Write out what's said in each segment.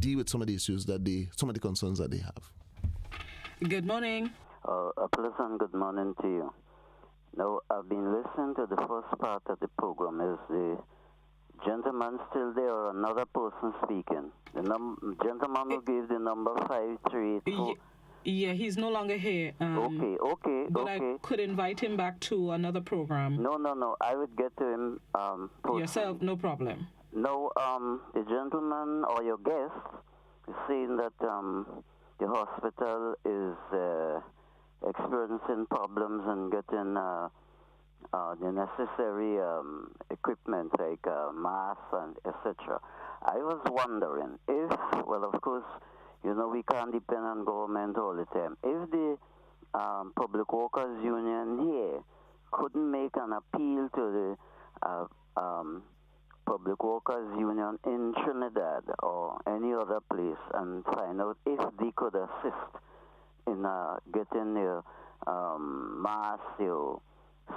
deal with some of the issues some of the concerns that they have. Good morning. A pleasant good morning to you. Now, I've been listening to the first part of the program. Is the gentleman still there or another person speaking? The gentleman who gave the number 5384. Yeah, he's no longer here. But I could invite him back to another program. No. I would get to him yourself, no problem. No, the gentleman or your guest is saying that the hospital is experiencing problems and getting the necessary equipment like masks and etc. I was wondering if, well, of course, we can't depend on government all the time. If the Public Workers Union here couldn't make an appeal to the Public Workers Union in Trinidad or any other place and find out if they could assist in getting your masks, your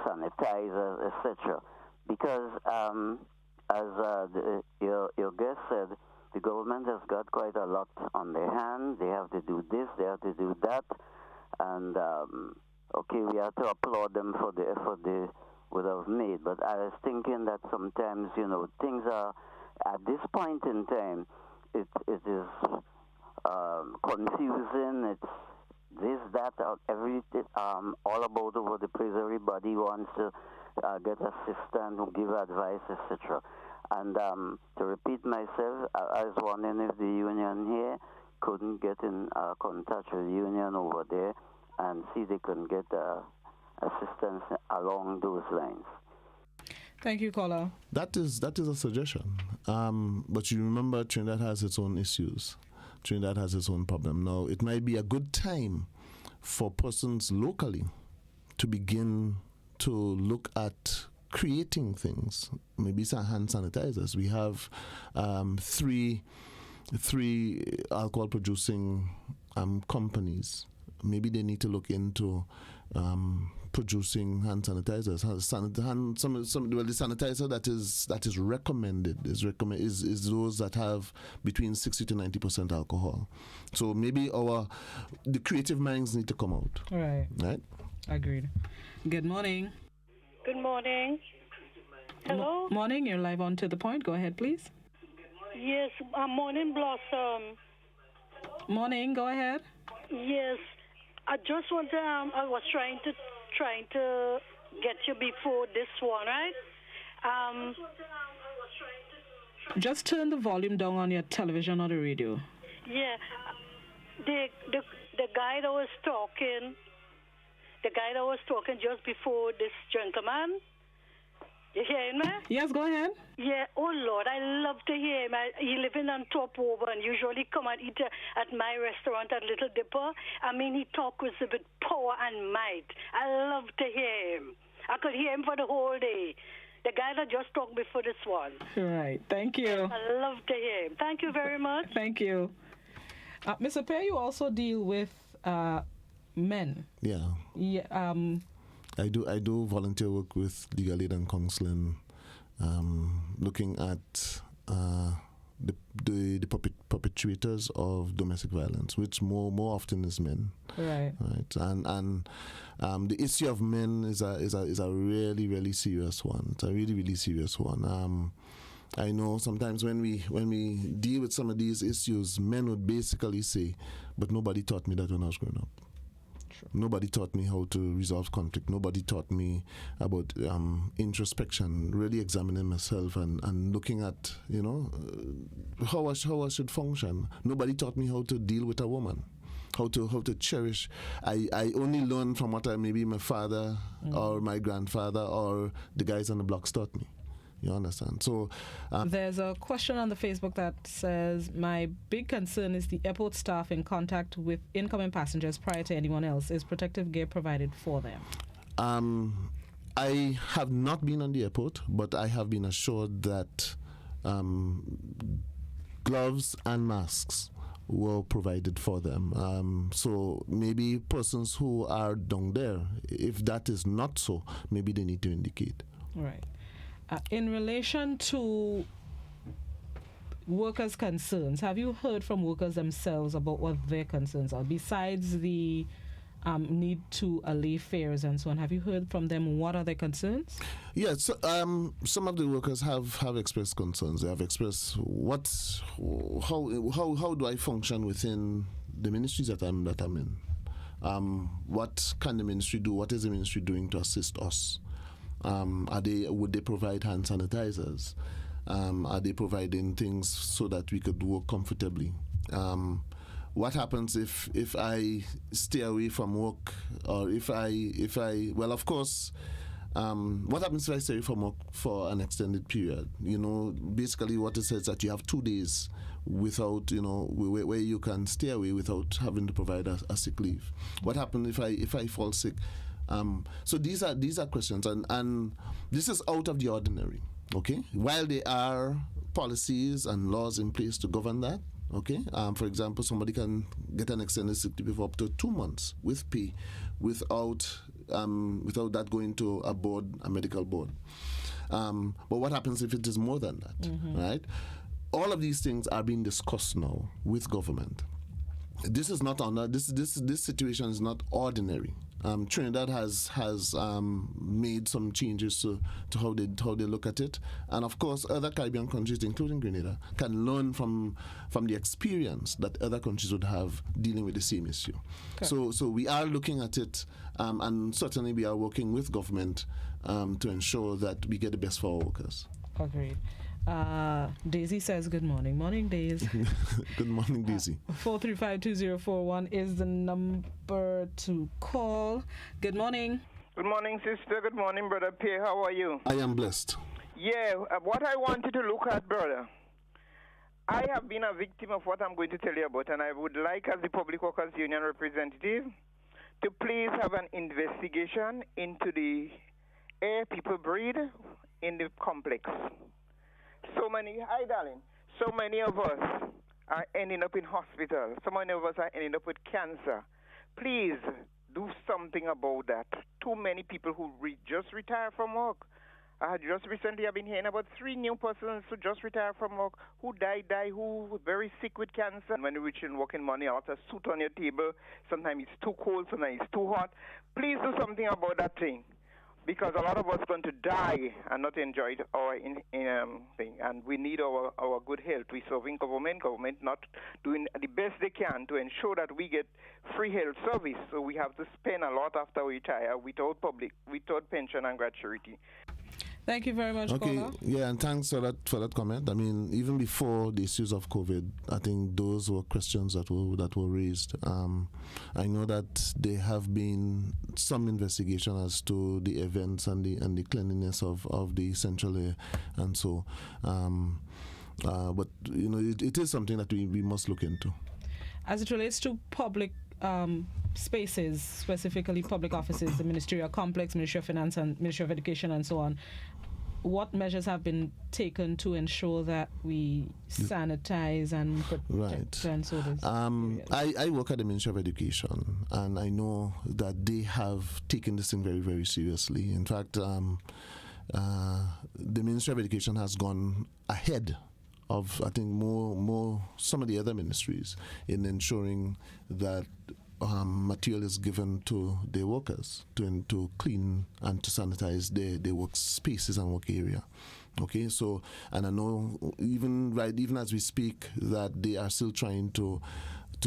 sanitizers, etc. Because as your guest said, the government has got quite a lot on their hand. They have to do this, they have to do that. And, we have to applaud them for the effort they would have made. But I was thinking that sometimes, things are, at this point in time, it is confusing. It's this, that, everything, all about over the place. Everybody wants to get assistance, give advice, etc. And to repeat myself, I was wondering if the union here couldn't get in contact with the union over there and see they can get assistance along those lines. Thank you, caller. That is a suggestion. But you remember Trinidad has its own issues. Trinidad has its own problem. Now, it might be a good time for persons locally to begin to look at creating things, maybe some hand sanitizers. We have three alcohol producing companies. Maybe they need to look into producing hand sanitizers. The sanitizer that is recommended is those that have between 60 to 90% alcohol. So maybe the creative minds need to come out. Right. Agreed. Good morning. Good morning. Hello? Morning, you're live on To The Point. Go ahead, please. Yes, Morning Blossom. Morning, go ahead. Yes, I just want to, I was trying to get you before this one, right? Just turn the volume down on your television or the radio. Yeah, the guy that was talking just before this gentleman. You hearing me? Yes, go ahead. Yeah, oh Lord, I love to hear him. He living on Top Over and usually come and eat at my restaurant at Little Dipper. I mean, he talk with power and might. I love to hear him. I could hear him for the whole day. The guy that just talked before this one. Right, thank you. I love to hear him. Thank you very much. Thank you. Mr. Perry, you also deal with men. Yeah. I do volunteer work with legal aid and counseling, looking at the perpetrators of domestic violence, which more often is men. Right. And the issue of men is a really, really serious one. It's a really, really serious one. I know sometimes when we deal with some of these issues, men would basically say, "But nobody taught me that when I was growing up." Nobody taught me how to resolve conflict. Nobody taught me about introspection, really examining myself and looking at, how I should function. Nobody taught me how to deal with a woman, how to cherish. I only learned from what maybe my father or my grandfather or the guys on the blocks taught me. You understand? So there's a question on the Facebook that says, my big concern is the airport staff in contact with incoming passengers prior to anyone else. Is protective gear provided for them? I have not been on the airport, but I have been assured that gloves and masks were provided for them. So maybe persons who are down there, if that is not so, maybe they need to indicate. Right. In relation to workers' concerns. Have you heard from workers themselves about what their concerns are? Besides the need to allay fares and so on, have you heard from them what are their concerns? Yes, some of the workers have expressed concerns. They have expressed how do I function within the ministries that I'm in? What can the ministry do? What is the ministry doing to assist us? Would they provide hand sanitizers? Are they providing things so that we could work comfortably? What happens if I stay away from work, or if I well, of course, what happens if I stay away from work for an extended period? Basically what it says that you have 2 days without, where you can stay away without having to provide a sick leave. What happens if I fall sick? So these are questions, and this is out of the ordinary. Okay, while there are policies and laws in place to govern that. Okay, for example, somebody can get an extended sick leave for up to 2 months with pay, without that going to a medical board. But what happens if it is more than that? Right? All of these things are being discussed now with government. This is not this situation is not ordinary. Trinidad has made some changes to how they look at it, and of course other Caribbean countries, including Grenada, can learn from the experience that other countries would have dealing with the same issue. Okay. So we are looking at it, and certainly we are working with government to ensure that we get the best for our workers. Agreed. Daisy says good morning. Morning, Daisy. Good morning, Daisy. 435-2041 is the number to call. Good morning. Good morning, sister. Good morning, brother Pierre. How are you? I am blessed. Yeah, what I wanted to look at, brother, I have been a victim of what I'm going to tell you about, and I would like, as the Public Workers Union representative, to please have an investigation into the air people breathe in the complex. Hi, darling. So many of us are ending up in hospital. So many of us are ending up with cancer. Please do something about that. Too many people who just retire from work. Just recently I've been hearing about 3 new persons who just retired from work, who died, who were very sick with cancer. When you reach in working money, a lot of soot on your table. Sometimes it's too cold, sometimes it's too hot. Please do something about that thing. Because a lot of us are going to die and not enjoy our thing. And we need our good health. We're serving government not doing the best they can to ensure that we get free health service. So we have to spend a lot after we retire without pension and gratuity. Thank you very much, okay, caller. Yeah, and thanks for that comment. I mean, even before the issues of COVID, I think those were questions that were raised. I know that there have been some investigation as to the events and the cleanliness of the central air, and so. But it is something that we must look into. As it relates to public spaces, specifically public offices, the ministerial complex, Ministry of Finance and Ministry of Education and so on, what measures have been taken to ensure that we sanitize and protect and so on? I work at the Ministry of Education, and I know that they have taken this thing very, very seriously. In fact, the Ministry of Education has gone ahead of, I think, more some of the other ministries in ensuring that material is given to their workers to clean and to sanitize their work spaces and work area. Okay, so, and I know even as we speak that they are still trying to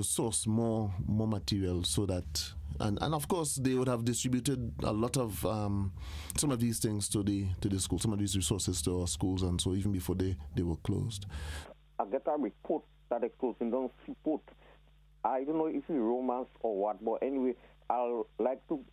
source more material so that, and of course they would have distributed a lot of some of these things to the schools, some of these resources to our schools, and so even before they were closed. I get a report that they're closing down Seaport. I don't know if it's romance or what, but anyway, I'll like to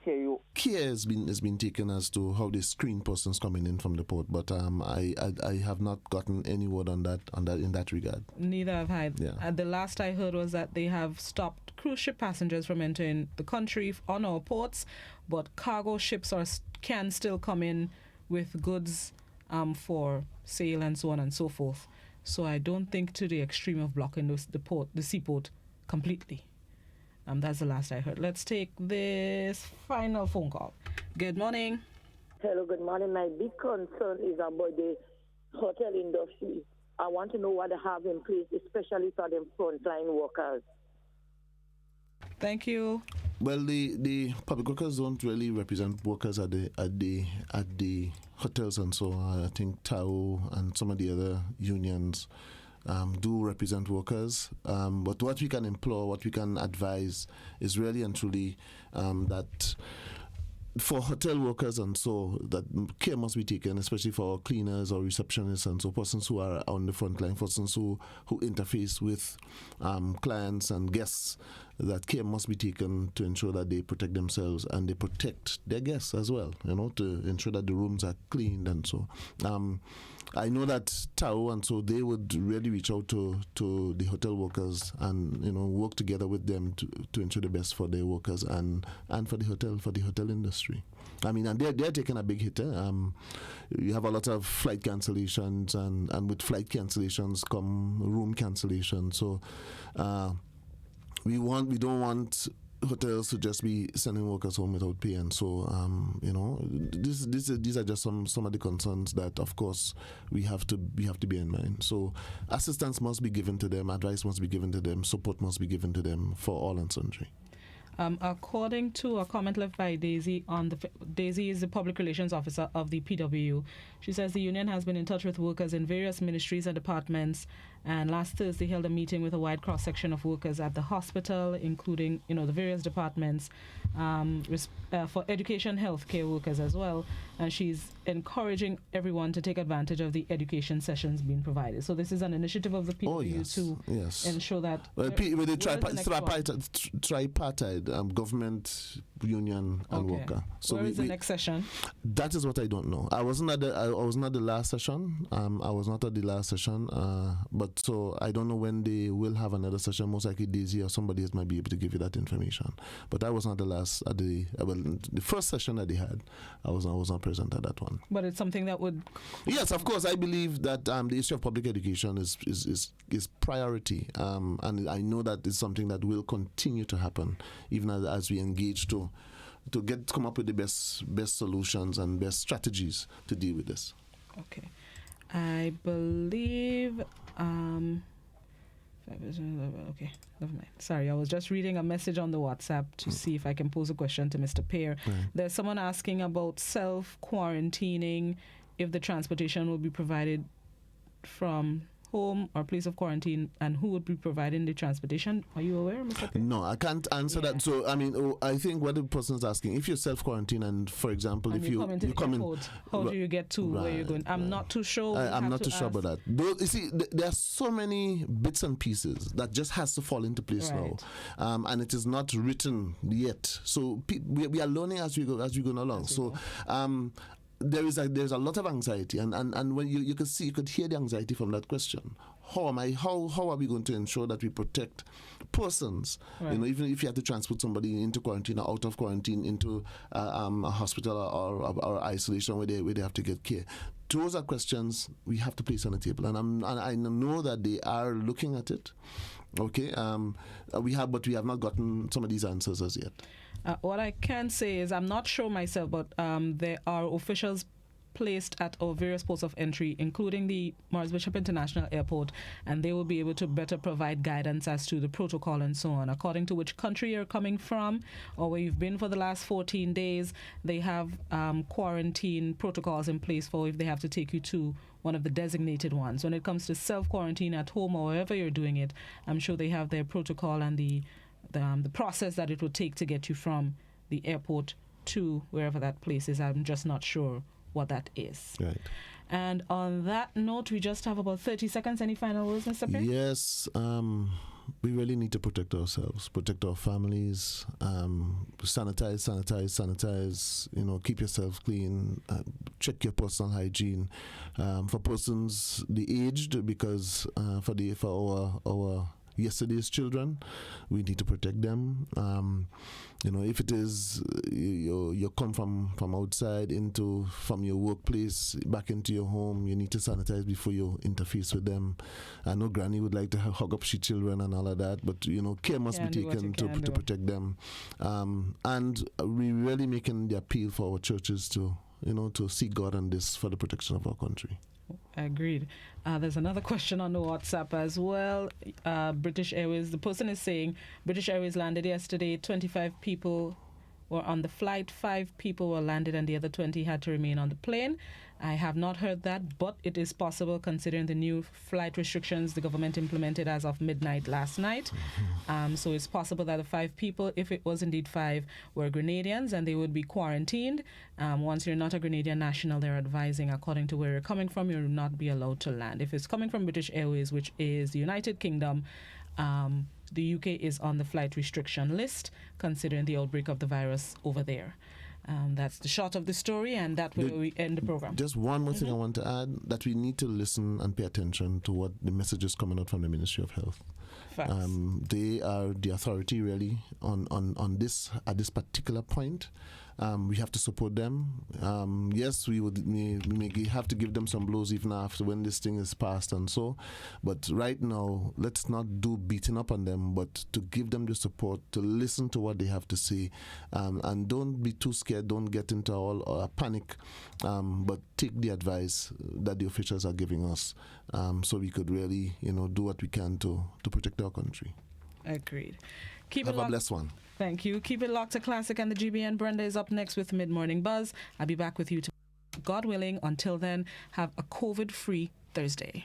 hear you. Care has been taken as to how they screen persons coming in from the port, but I have not gotten any word on that in that regard. Neither have I. Yeah. The last I heard was that they have stopped cruise ship passengers from entering the country on our ports, but cargo ships can still come in with goods for sale and so on and so forth. So I don't think to the extreme of blocking the seaport completely. That's the last I heard. Let's take this final phone call. Good morning. Hello, good morning. My big concern is about the hotel industry. I want to know what they have in place, especially for them frontline workers. Thank you. Well, the public workers don't really represent workers at the hotels and so on. I think TAO and some of the other unions do represent workers. But what we can implore, what we can advise is really and truly that for hotel workers and so that care must be taken, especially for cleaners or receptionists and so persons who are on the front line, persons who interface with clients and guests, that care must be taken to ensure that they protect themselves and they protect their guests as well, to ensure that the rooms are cleaned and so. I know that TAO and so they would really reach out to the hotel workers and work together with them to ensure the best for their workers and for the hotel industry. I mean, and they're taking a big hit. You have a lot of flight cancellations, and with flight cancellations come room cancellations. So we don't want hotels to just be sending workers home without pay, and so these are just some of the concerns that, of course, we have to bear in mind. So assistance must be given to them, advice must be given to them, support must be given to them for all and sundry. According to a comment left by Daisy Daisy is the public relations officer of the PWU. She says the union has been in touch with workers in various ministries and departments, and last Thursday held a meeting with a wide cross-section of workers at the hospital, including the various departments, for education, healthcare workers as well. And she's encouraging everyone to take advantage of the education sessions being provided. So this is an initiative of the PWU to ensure that with the tripartite government, union, and worker. So where is the next session? That is what I don't know. I wasn't at the last session. I was not at the last session. But so I don't know when they will have another session. Most likely Daisy or somebody else might be able to give you that information. But I was not the first session that they had. I was not present at that one. But it's something that would. Yes, of course. I believe that the issue of public education is priority, and I know that it's something that will continue to happen even as we engage to come up with the best solutions and best strategies to deal with this. Okay, I believe. Okay, never mind. Sorry, I was just reading a message on the WhatsApp to see if I can pose a question to Mr. Pear. Right. There's someone asking about self-quarantining, if the transportation will be provided from home or place of quarantine, and who would be providing the transportation. Are you aware, Mr. Pear? No, I can't answer that. So, I mean, I think what the person is asking, if you're self-quarantine and, for example, and if you come in, how do you get to where you're going? I'm not too sure. I'm not too sure about that. Though, you see, there are so many bits and pieces that just has to fall into place now, and it is not written yet. So we are learning as we go along. So. There's a lot of anxiety, and when you could hear the anxiety from that question. How are we going to ensure that we protect persons? Right. Even if you have to transport somebody into quarantine or out of quarantine into a hospital or isolation where they have to get care. Those are questions we have to place on the table, and I know that they are looking at it. Okay, we have not gotten some of these answers as yet. What I can say is I'm not sure myself, but there are officials placed at our various ports of entry, including the Morris Bishop International Airport, and they will be able to better provide guidance as to the protocol and so on. According to which country you're coming from or where you've been for the last 14 days, they have quarantine protocols in place for if they have to take you to one of the designated ones. When it comes to self-quarantine at home or wherever you're doing it, I'm sure they have their protocol and the process that it would take to get you from the airport to wherever that place is. I'm just not sure what that is. Right. And on that note, we just have about 30 seconds. Any final words, Mr. Pear? Yes. We really need to protect ourselves, protect our families, sanitize, keep yourself clean, check your personal hygiene. For persons the aged, because for our yesterday's children, we need to protect them. If it is you come from outside from your workplace back into your home, you need to sanitize before you interface with them. I know Granny would like to hug up she children and all of that, but care must be taken to protect them. And we really making the appeal for our churches to seek God on this for the protection of our country. Agreed. There's another question on the WhatsApp as well. British Airways, the person is saying British Airways landed yesterday. 25 people were on the flight. 5 people were landed and the other 20 had to remain on the plane. I have not heard that, but it is possible considering the new flight restrictions the government implemented as of midnight last night. So it's possible that the 5 people, if it was indeed 5, were Grenadians and they would be quarantined. Once you're not a Grenadian national, they're advising, according to where you're coming from, you'll not be allowed to land. If it's coming from British Airways, which is the United Kingdom, the UK is on the flight restriction list, considering the outbreak of the virus over there. That's the short of the story, and that will we end the program. Just one more thing I want to add, that we need to listen and pay attention to what the messages coming out from the Ministry of Health. They are the authority really on this at this particular point. We have to support them. Yes, we may have to give them some blows even after when this thing is passed and so. But right now, let's not do beating up on them, but to give them the support, to listen to what they have to say, and don't be too scared. Don't get into all panic, but take the advice that the officials are giving us, so we could really, do what we can to protect our country. Agreed. Have a blessed one. Thank you. Keep it locked to Classic and the GBN. Brenda is up next with Mid-Morning Buzz. I'll be back with you, God willing. Until then, have a COVID-free Thursday.